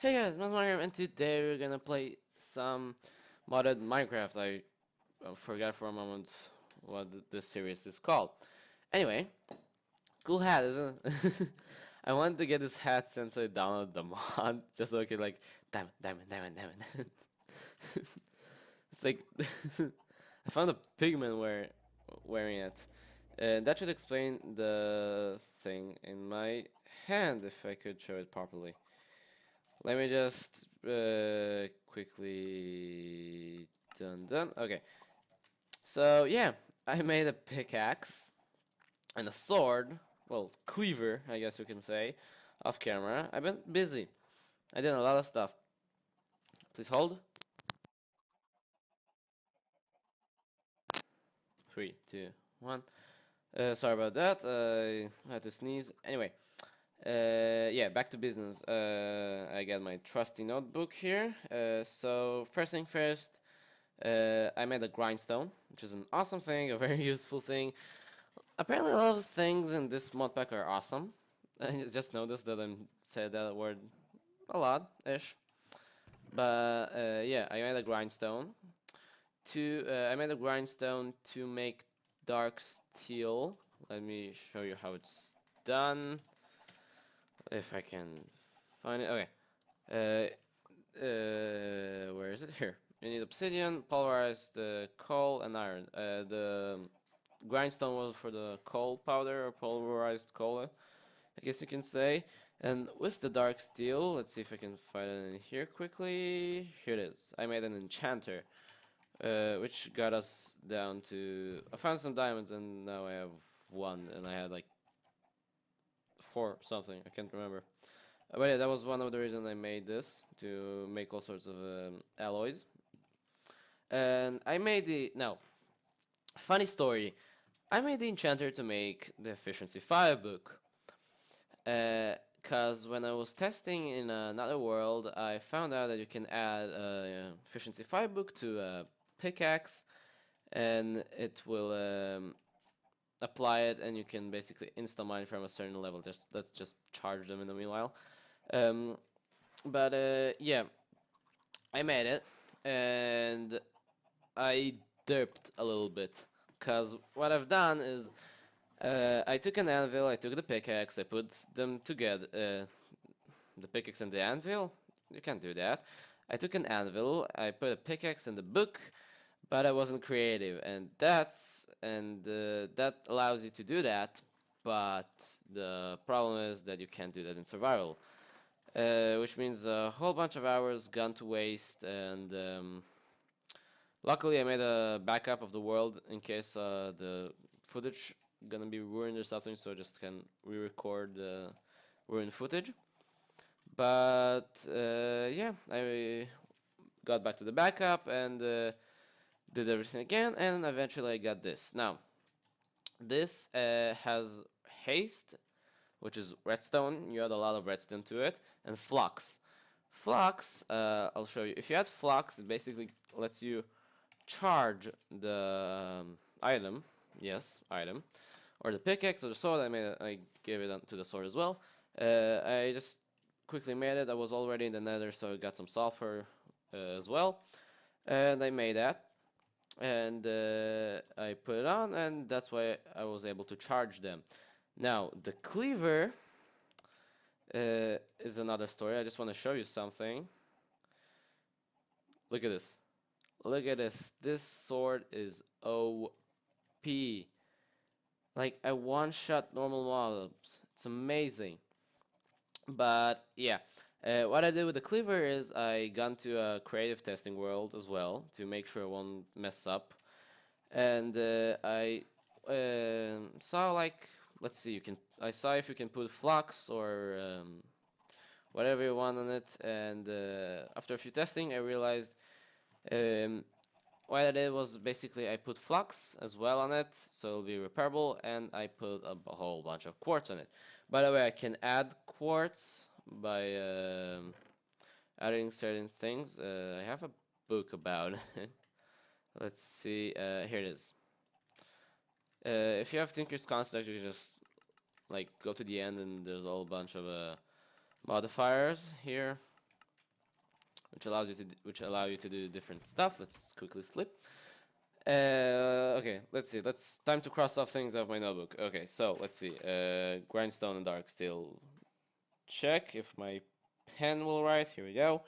Hey guys, Mario, and today we're gonna play some modded Minecraft. I forgot for a moment what this series is called. Anyway, cool hat, isn't it? I wanted to get this hat since I downloaded the mod, just so I could like diamond, diamond, diamond, diamond. It's like I found a pigman wearing it, and that should explain the thing in my hand if I could show it properly. Let me just quickly done. Okay, so yeah, I made a pickaxe and a sword. Well, cleaver, I guess you can say, off camera. I've been busy. I did a lot of stuff. Please hold. 3, 2, 1. Sorry about that. I had to sneeze. Anyway, yeah, back to business. I got my trusty notebook here. So first thing first, I made a grindstone, which is an awesome thing, a very useful thing. Apparently, a lot of things in this mod pack are awesome. I just noticed that I said that word a lot ish. But yeah, I made a grindstone. I made a grindstone to make dark steel. Let me show you how it's done. If I can find it. Okay. Where is it? Here. You need obsidian, pulverized coal, and iron. The grindstone was for the coal powder or pulverized coal, I guess you can say. And with the dark steel, let's see if I can find it in here quickly. Here it is. I made an enchanter, which got us down to. I found some diamonds, and now I have one, and I had like four something. I can't remember. But yeah, that was one of the reasons I made this to make all sorts of alloys. And I made the now. Funny story. I made the enchanter to make the efficiency 5 book. Because when I was testing in another world, I found out that you can add a efficiency 5 book to a pickaxe, and it will apply it, and you can basically insta mine from a certain level. Just let's just charge them in the meanwhile. Um, but yeah, I made it, and I derped a little bit. Because what I've done is I took an anvil, I took the pickaxe, I put them together, the pickaxe and the anvil. You can't do that. I took an anvil, I put a pickaxe in the book, but I wasn't creative, and that allows you to do that. But the problem is that you can't do that in survival, which means a whole bunch of hours gone to waste. And luckily, I made a backup of the world in case the footage gonna be ruined or something, so I just can re-record the ruined footage. But yeah, I got back to the backup and did everything again, and eventually I got this. Now, this has haste, which is redstone. You add a lot of redstone to it, and flux. Flux, I'll show you. If you add flux, it basically lets you charge the item. Yes, item. Or the pickaxe or the sword. I gave it to the sword as well. I just quickly made it. I was already in the nether, so I got some sulfur as well. And I made that. And I put it on, and that's why I was able to charge them. Now, the cleaver is another story. I just want to show you something. Look at this. Look at this. This sword is OP. Like, I one-shot normal mobs. It's amazing. But, yeah. What I did with the cleaver is I got to a creative testing world as well to make sure I won't mess up. And I saw like, let's see, I saw if you can put flux or whatever you want on it. And after a few testing, I realized um, what I did was basically I put flux as well on it, so it'll be repairable, and I put a whole bunch of quartz on it. By the way, I can add quartz by adding certain things. I have a book about it. Let's see. Here it is. If you have Tinker's Construct, you just like go to the end, and there's a whole bunch of modifiers here. which allow you to do different stuff. Let's quickly slip. Okay, let's see. Time to cross off things off my notebook. Okay, so let's see. Grindstone and dark steel. Check if my pen will write. Here we go.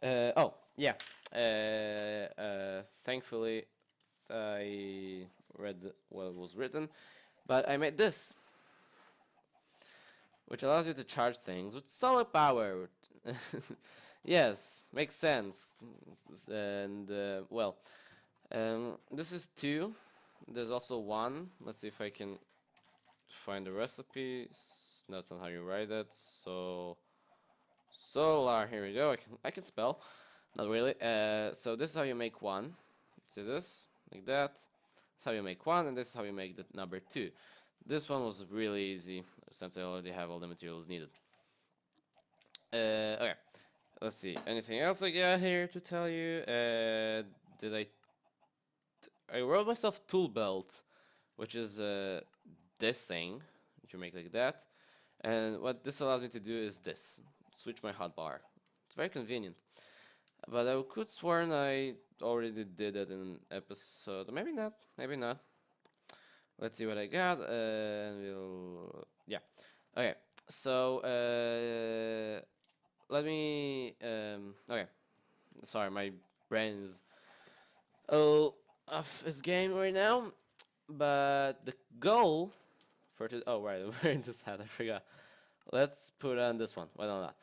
Oh yeah. Thankfully, I read what was written, but I made this, which allows you to charge things with solar power. Yes, makes sense. And well, this is 2. There's also 1. Let's see if I can find the recipe. That's not how you write it. So solar. Here we go. I can spell. Not really. So this is how you make 1. See this, like that. That's how you make 1, and this is how you make the number 2. This one was really easy since I already have all the materials needed. Okay, let's see. Anything else I got here to tell you? I wrote myself tool belt, which is this thing that you make like that. And what this allows me to do is this: switch my hotbar. It's very convenient. But I could sworn I already did that in an episode. Maybe not. Maybe not. Let's see what I got. Yeah. Okay. So let me. Okay. Sorry, my brain is off this game right now. But the goal for today. Oh right, I'm wearing this hat. I forgot. Let's put on this one. Why not?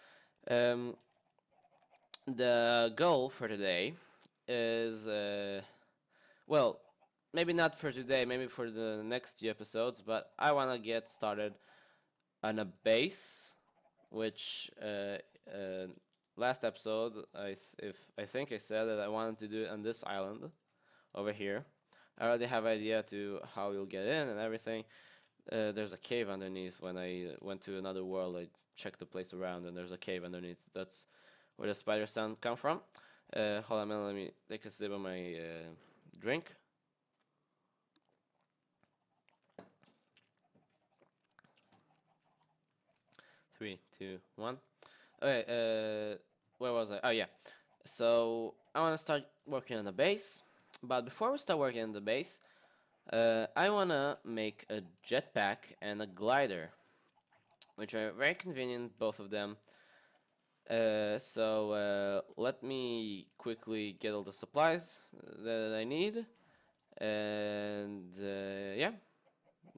The goal for today is well, maybe not for today, maybe for the next few episodes, but I want to get started on a base, which last episode I think I said that I wanted to do it on this island over here. I already have idea to how you'll get in and everything. There's a cave underneath. When I went to another world, I checked the place around, and there's a cave underneath. That's where the spider sound come from. Hold on a minute, let me take a sip of my drink. Three, two, one. Okay, where was I? Oh yeah. So I want to start working on the base, but before we start working on the base, I want to make a jetpack and a glider, which are very convenient, both of them. So let me quickly get all the supplies that I need, and yeah,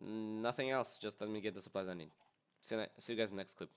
nothing else. Just let me get the supplies I need. See you guys in the next clip.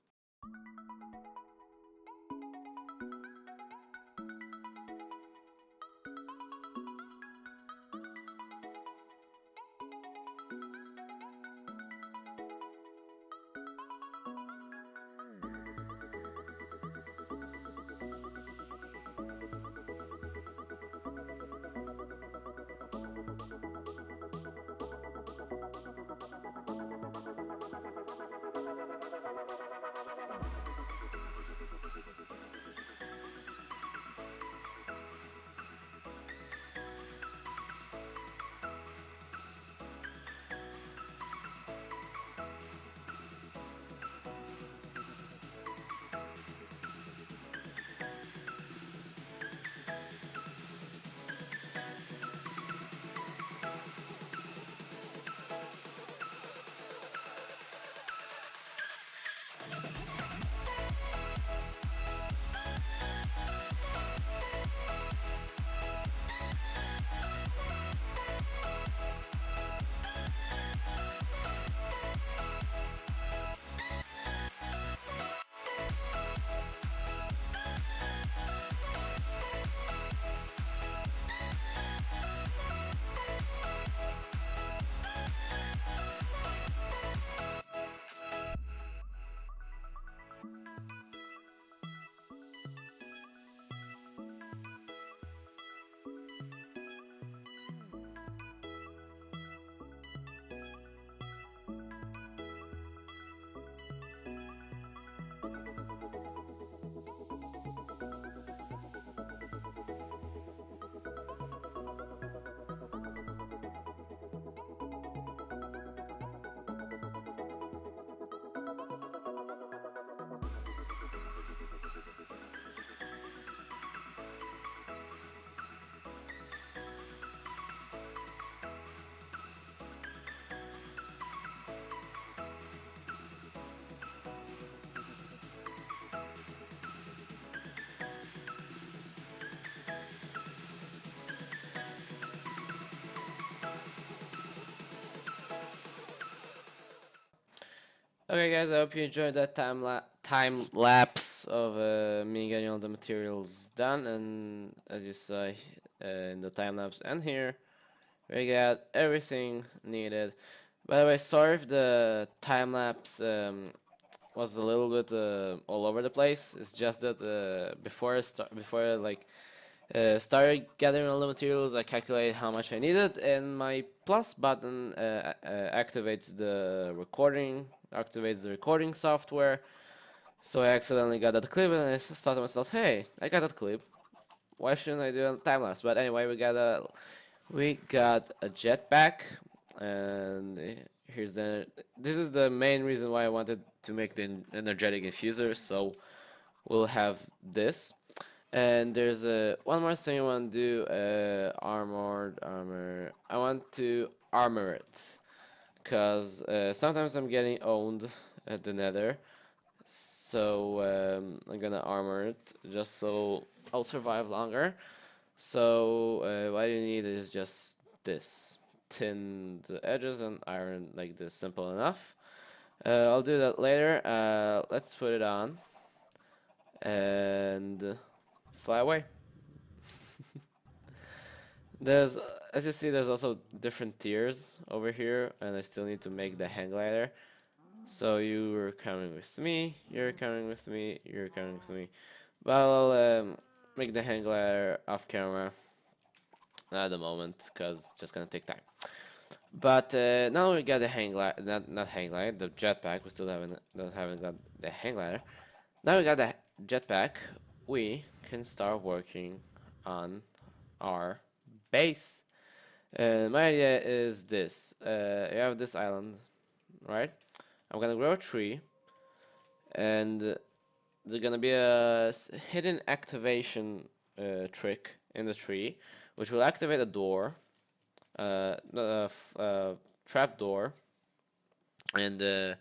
Okay, guys, I hope you enjoyed that time lapse of me getting all the materials done, and as you saw in the time lapse, and here we got everything needed. By the way, sorry if the time lapse was a little bit all over the place. It's just that before I started gathering all the materials, I calculated how much I needed, and my plus button activates the recording software. So I accidentally got that clip, and I thought to myself, "Hey, I got that clip. Why shouldn't I do a time lapse?" But anyway, we got a jetpack, and here's the. This is the main reason why I wanted to make the energetic infuser. So we'll have this. And there's one more thing I want to do. Armored armor. I want to armor it, cause sometimes I'm getting owned at the Nether. So I'm gonna armor it just so I'll survive longer. So what you need is just this. Tin the edges and iron like this. Simple enough. I'll do that later. Let's put it on and fly away. There's, as you see, there's also different tiers over here, and I still need to make the hang glider. So you're coming with me, you're coming with me, you're coming with me. But I'll make the hang glider off camera at the moment, because it's just gonna take time. But now we got the hang glider, not hang glider, the jetpack. We still haven't got the hang glider. Now we got the jetpack. We can start working on our base. My idea is this. You have this island, right? I'm gonna grow a tree, and there's gonna be a hidden activation trick in the tree, which will activate a door, trap door, and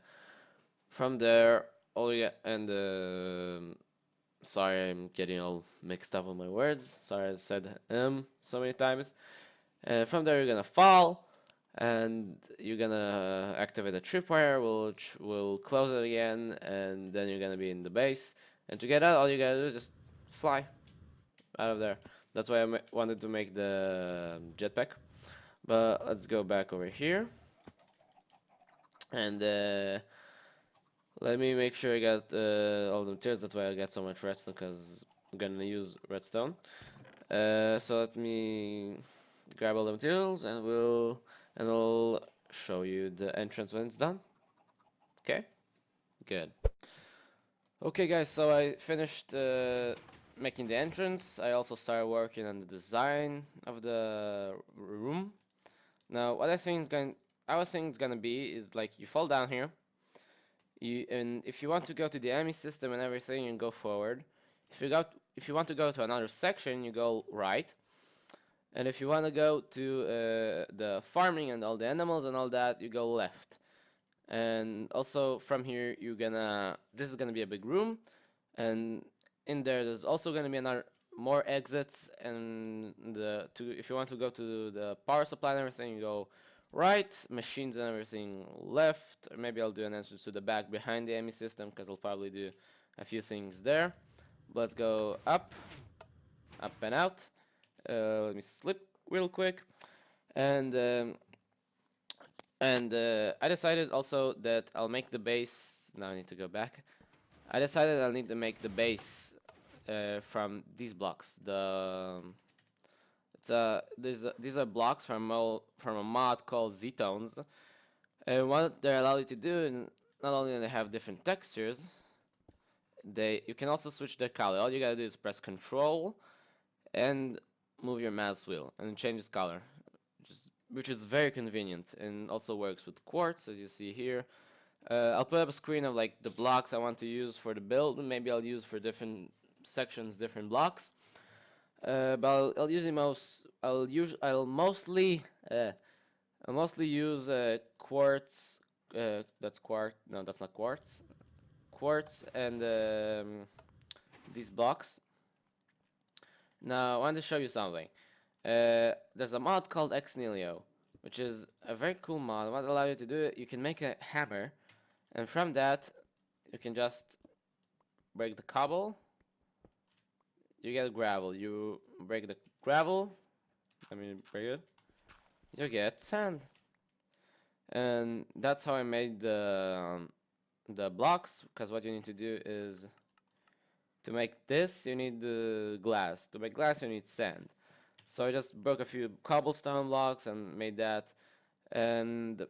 from there, all you get, and sorry, I'm getting all mixed up with my words. Sorry, I said so many times. From there, you're gonna fall, and you're gonna activate a tripwire, which will close it again, and then you're gonna be in the base. And to get out, all you gotta do is just fly out of there. That's why I wanted to make the jetpack. But let's go back over here, and let me make sure I got all the materials. That's why I got so much redstone, because I'm gonna use redstone. So let me grab all the materials, and I'll show you the entrance when it's done. Okay, good. Okay, guys, so I finished making the entrance. I also started working on the design of the room. Now, what our thing is gonna be is like you fall down here. And if you want to go to the enemy system and everything, you go forward. If you want to go to another section, you go right. And if you want to go to the farming and all the animals and all that, you go left. And also from here, this is gonna be a big room, and in there's also gonna be more exits. And if you want to go to the power supply and everything, you go right, machines and everything left. Or maybe I'll do an entrance to the back behind the enemy system, because I'll probably do a few things there. Let's go up and out. Let me slip real quick, and I decided also that I'll make the base. Now I need to go back. I decided I'll need to make the base from these blocks. These are blocks from a mod called Ztones, and what they allow you to do is not only do they have different textures, you can also switch their color. All you gotta do is press Control and move your mouse wheel, and it changes color, which is very convenient, and also works with quartz, as you see here. I'll put up a screen of like the blocks I want to use for the build, and maybe I'll use for different sections different blocks. But I'll mostly use quartz. That's quartz. No, that's not quartz. Quartz and these blocks. Now I want to show you something. There's a mod called Xnilio, which is a very cool mod. What allows you to do it, you can make a hammer, And from that, you can just break the cobble. You get gravel. You break the gravel. Break it. You get sand. And that's how I made the blocks. Because what you need to do is to make this, you need the glass. To make glass, you need sand. So I just broke a few cobblestone blocks and made that. And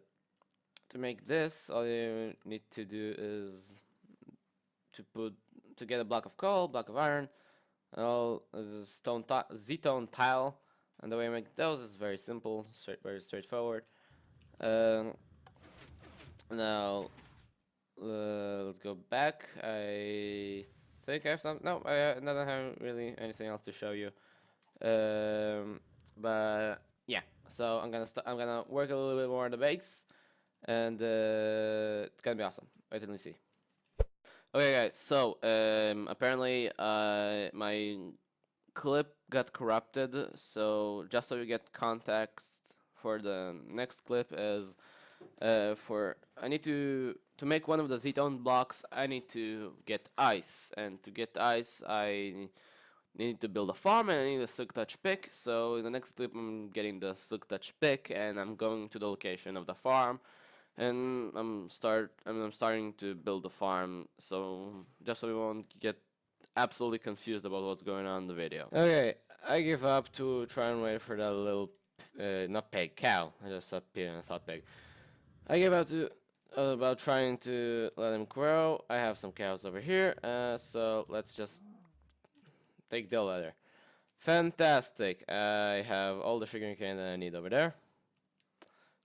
to make this, all you need to do is to get a block of coal, block of iron, all is a Ztone tile. And the way I make those is very simple, very straightforward. Now let's go back. I think I have some. No, I don't have really anything else to show you. But yeah, so I'm gonna work a little bit more on the base, and it's gonna be awesome. Wait till you see. Okay, guys. So apparently my clip got corrupted. So just so you get context for the next clip is for I need to make one of the Ztone blocks. I need to get ice, and to get ice I need to build a farm, and I need a silk touch pick. So in the next clip I'm getting the silk touch pick, and I'm going to the location of the farm, and I'm starting to build the farm. So just so we won't get absolutely confused about what's going on in the video. Okay, I give up to try and wait for that little not pig, cow. I just said pig and I thought pig. I give up to about trying to let him grow. I have some cows over here, so let's just take the leather. Fantastic. I have all the sugar cane that I need over there.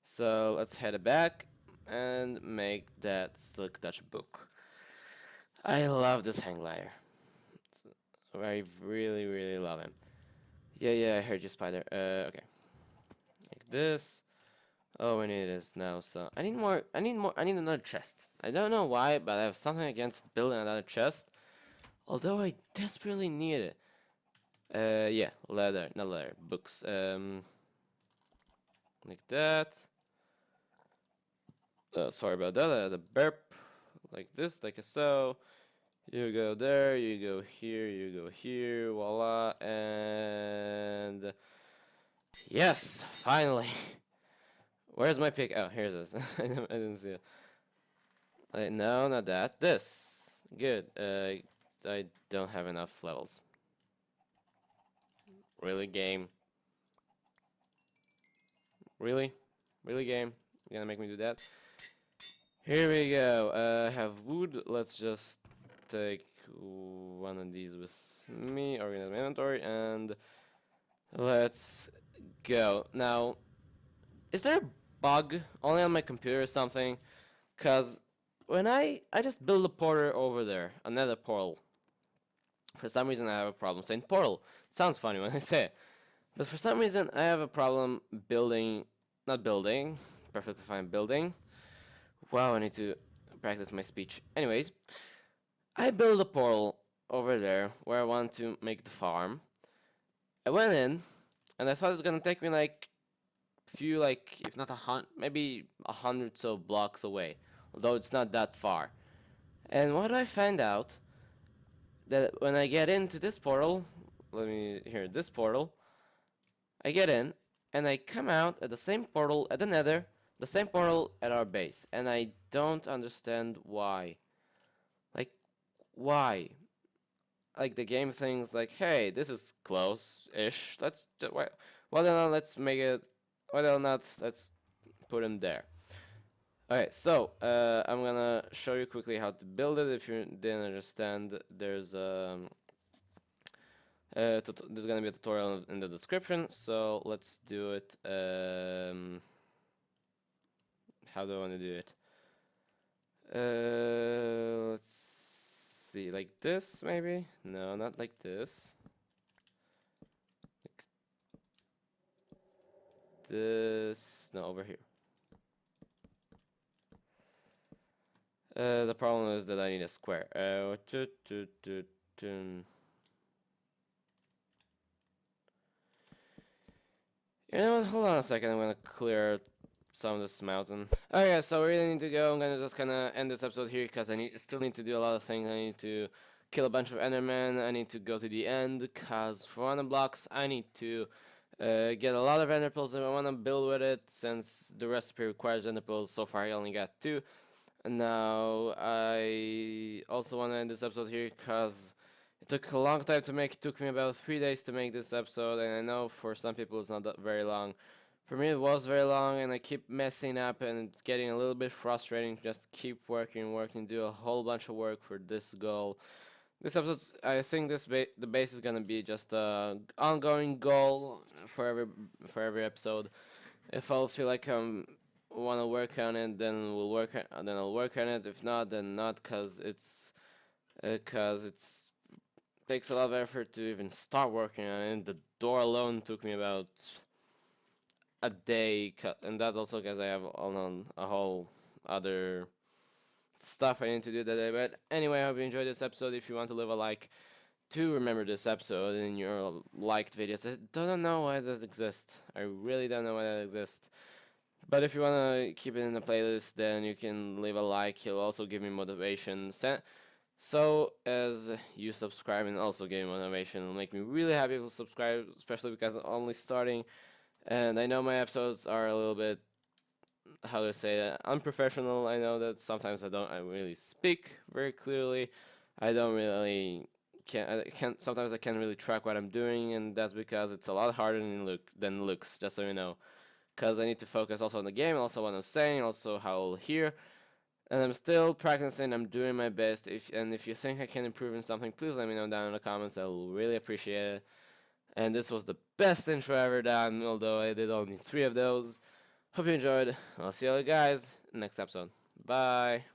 So let's head back and make that silk touch book. I love this hang glider. I really, really love him. Yeah, I heard you, spider. Okay. Like this. Oh, I need this now, so I need more, I need another chest. I don't know why, but I have something against building another chest. Although I desperately need it. Yeah, leather, not leather, books. Like that. Sorry about that, the burp. Like this, like so. You go there, you go here, voila, and yes, finally. Where's my pick? Oh, here's this. I didn't see it. No, not that. This. Good. I don't have enough levels. Really, game? Really? Really, game? You're gonna make me do that? Here we go. I have wood. Let's just take one of these with me, organize my inventory, and let's go. Now, is there a bug only on my computer or something? Cause when I just build a portal over there, another portal. For some reason I have a problem saying portal. It sounds funny when I say it. But for some reason I have a problem not building, perfectly fine building. Wow, I need to practice my speech. Anyways, I build a portal over there where I want to make the farm. I went in, and I thought it was gonna take me like few, like if not maybe 100 so blocks away, although it's not that far. And what do I find out? That when I get into this portal, this portal, I get in, and I come out at the same portal at the nether, the same portal at our base, and I don't understand why. Like, why? Like the game thinks like, hey, this is close-ish, why not let's make it, why not let's put him there. Okay, so I'm gonna show you quickly how to build it. If you didn't understand, there's gonna be a tutorial in the description. So let's do it. How do I want to do it? Let's see, like this maybe? No, not like this. Like this. No, over here. The problem is that I need a square. You know what? Hold on a second. I'm gonna clear some of this mountain. Okay, so we really need to go. I'm gonna just kind of end this episode here because I still need to do a lot of things. I need to kill a bunch of Endermen. I need to go to the end because for one of the blocks I need to get a lot of Ender pearls if I want to build with it. Since the recipe requires Ender pearls, so far I only got 2. And now I also want to end this episode here because it took a long time to make. It took me about 3 days to make this episode, and I know for some people it's not that very long. For me it was very long, and I keep messing up, and it's getting a little bit frustrating. Just keep working, do a whole bunch of work for this goal. This episode, I think the base is gonna be just a ongoing goal for every episode. If I'll feel like want to work on it, then I'll work on it. If not, then not, cause it's takes a lot of effort to even start working on it. The door alone took me about a day, and that also because I have a whole other stuff I need to do that day. But anyway, I hope you enjoyed this episode. If you want to leave a like to remember this episode in your liked videos, I don't know why that exists. I really don't know why that exists. But if you want to keep it in the playlist, then you can leave a like. It'll also give me motivation. So as you subscribe and also give me motivation, it'll make me really happy if you subscribe, especially because I'm only starting. And I know my episodes are a little bit, how to say that, unprofessional. I know that sometimes I really speak very clearly. I don't really sometimes I can't really track what I'm doing, and that's because it's a lot harder than it looks, just so you know. Because I need to focus also on the game, also what I'm saying, also how I'll hear. And I'm still practicing, I'm doing my best. If you think I can improve in something, please let me know down in the comments. I will really appreciate it. And this was the best intro ever done, although I did only 3 of those. Hope you enjoyed. I'll see you guys next episode. Bye.